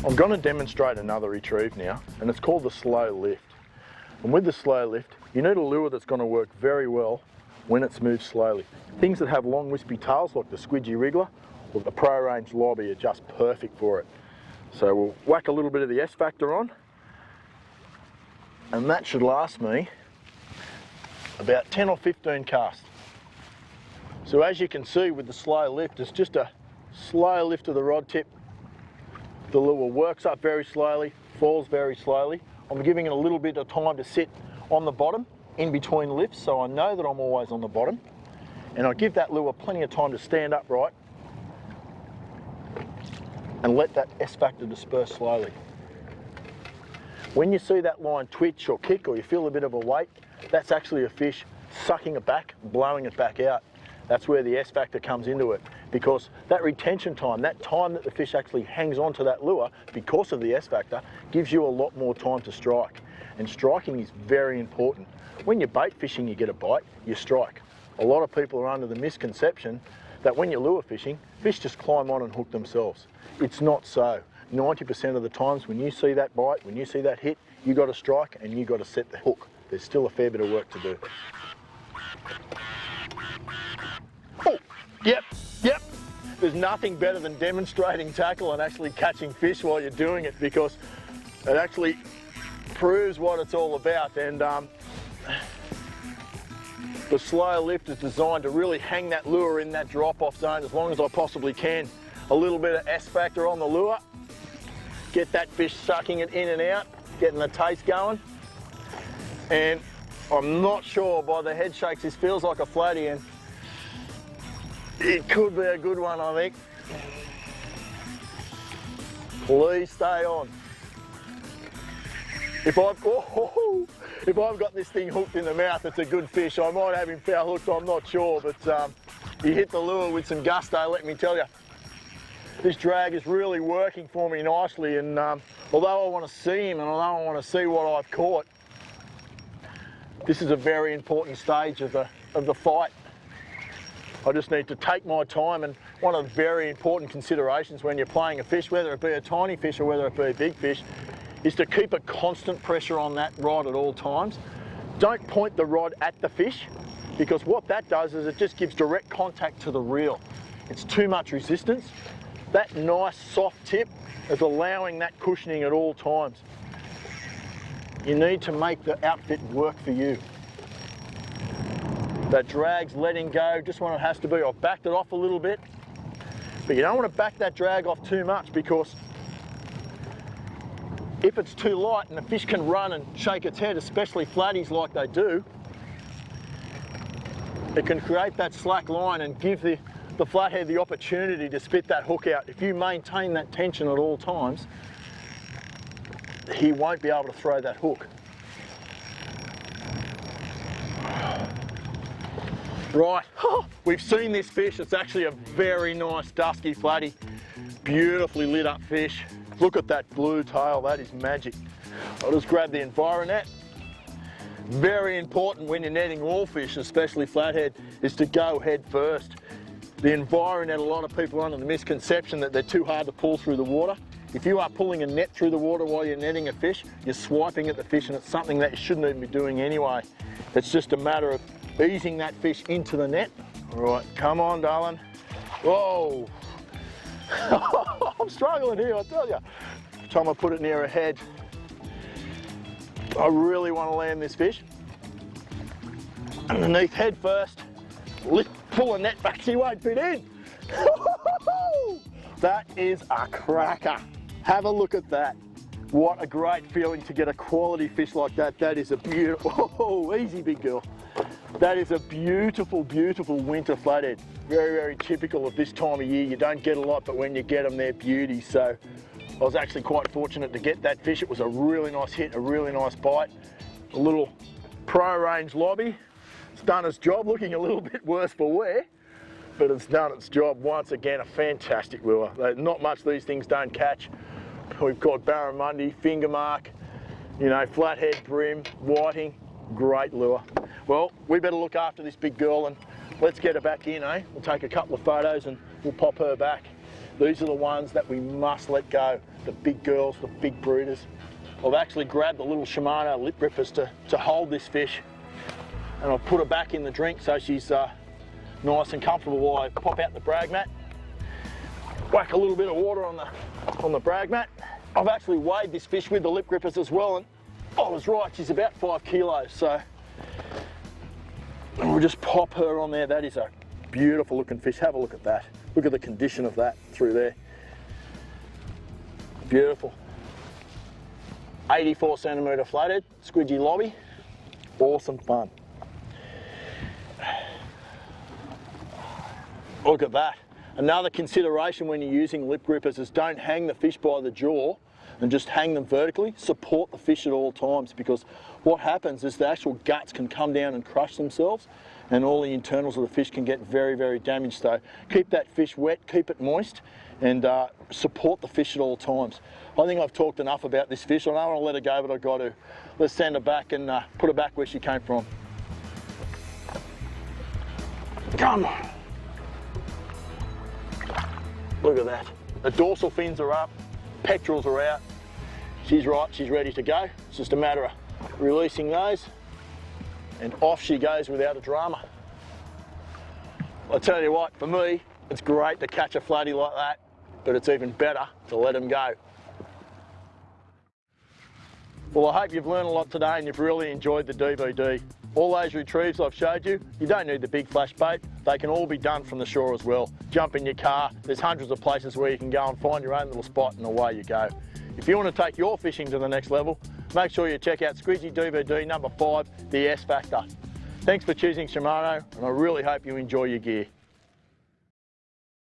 I'm going to demonstrate another retrieve now, and it's called the slow lift. And with the slow lift, you need a lure that's going to work very well when it's moved slowly. Things that have long wispy tails like the Squidgy Wriggler or the Pro Range Lobby are just perfect for it. So we'll whack a little bit of the S factor on, and that should last me about 10 or 15 casts. So as you can see with the slow lift, it's just a slow lift of the rod tip. The lure works up very slowly, falls very slowly. I'm giving it a little bit of time to sit on the bottom in between lifts, so I know that I'm always on the bottom. And I give that lure plenty of time to stand upright and let that S factor disperse slowly. When you see that line twitch or kick, or you feel a bit of a weight, that's actually a fish sucking it back, blowing it back out. That's where the S factor comes into it, because that retention time, that time that the fish actually hangs on to that lure because of the S factor, gives you a lot more time to strike. And striking is very important. When you're bait fishing, you get a bite, you strike. A lot of people are under the misconception that when you're lure fishing, fish just climb on and hook themselves. It's not so. 90% of the times when you see that bite, when you see that hit, you got to strike and you got to set the hook. There's still a fair bit of work to do. Oh, yep. There's nothing better than demonstrating tackle and actually catching fish while you're doing it, because it actually proves what it's all about. And the slow lift is designed to really hang that lure in that drop-off zone as long as I possibly can. A little bit of S factor on the lure, get that fish sucking it in and out, getting the taste going. And I'm not sure, by the head shakes, this feels like a flatty, and it could be a good one, I think. Please stay on. If I've got this thing hooked in the mouth, it's a good fish. I might have him foul hooked, I'm not sure, but he hit the lure with some gusto, let me tell you. This drag is really working for me nicely, and although I want to see him and although I want to see what I've caught, this is a very important stage of the fight. I just need to take my time, and one of the very important considerations when you're playing a fish, whether it be a tiny fish or whether it be a big fish, is to keep a constant pressure on that rod at all times. Don't point the rod at the fish, because what that does is it just gives direct contact to the reel. It's too much resistance. That nice soft tip is allowing that cushioning at all times. You need to make the outfit work for you. That drag's letting go just when it has to be. I've backed it off a little bit, but you don't want to back that drag off too much, because if it's too light and the fish can run and shake its head, especially flatties like they do, it can create that slack line and give the flathead the opportunity to spit that hook out. If you maintain that tension at all times, he won't be able to throw that hook. Right, we've seen this fish. It's actually a very nice dusky flatty, beautifully lit up fish. Look at that blue tail, that is magic. I'll just grab the Environet. Very important when you're netting all fish, especially flathead, is to go head first. The Environet, a lot of people are under the misconception that they're too hard to pull through the water. If you are pulling a net through the water while you're netting a fish, you're swiping at the fish, and it's something that you shouldn't even be doing anyway. It's just a matter of easing that fish into the net. All right, come on, darling. Whoa. I'm struggling here, I tell you. Every time I put it near her head, I really want to land this fish. Underneath head first, pull the net back so you won't fit in. That is a cracker. Have a look at that. What a great feeling to get a quality fish like that. That is a beautiful, oh, easy big girl. That is a beautiful, beautiful winter flathead. Very, very typical of this time of year. You don't get a lot, but when you get them, they're beauties. So I was actually quite fortunate to get that fish. It was a really nice hit, a really nice bite. A little Pro Range Lobby. It's done its job, looking a little bit worse for wear, but it's done its job. Once again, a fantastic lure. Not much these things don't catch. We've got barramundi, finger mark, you know, flathead, brim, whiting. Great lure. Well, we better look after this big girl and let's get her back in, eh? We'll take a couple of photos and we'll pop her back. These are the ones that we must let go, the big girls, the big brooders. I've actually grabbed the little Shimano lip grippers to hold this fish, and I've put her back in the drink so she's nice and comfortable while I pop out the brag mat. Whack a little bit of water on the brag mat. I've actually weighed this fish with the lip grippers as well, and I was right, she's about 5 kilos, so we'll just pop her on there. That is a beautiful looking fish. Have a look at that. Look at the condition of that through there. Beautiful. 84 centimetre flathead, squidgy lobby. Awesome fun. Look at that. Another consideration when you're using lip grippers is don't hang the fish by the jaw and just hang them vertically. Support the fish at all times, because what happens is the actual guts can come down and crush themselves, and all the internals of the fish can get very, very damaged. So keep that fish wet, keep it moist, and support the fish at all times. I think I've talked enough about this fish. I don't want to let her go, but I've got to. Let's send her back and put her back where she came from. Come on. Look at that. The dorsal fins are up, pectorals are out. She's right, she's ready to go. It's just a matter of releasing those, and off she goes without a drama. I tell you what, for me, it's great to catch a flatty like that, but it's even better to let them go. Well, I hope you've learned a lot today and you've really enjoyed the DVD. All those retrieves I've showed you, you don't need the big flash bait. They can all be done from the shore as well. Jump in your car, there's hundreds of places where you can go and find your own little spot, and away you go. If you want to take your fishing to the next level, make sure you check out Squidgy DVD number 5, the S Factor. Thanks for choosing Shimano, and I really hope you enjoy your gear.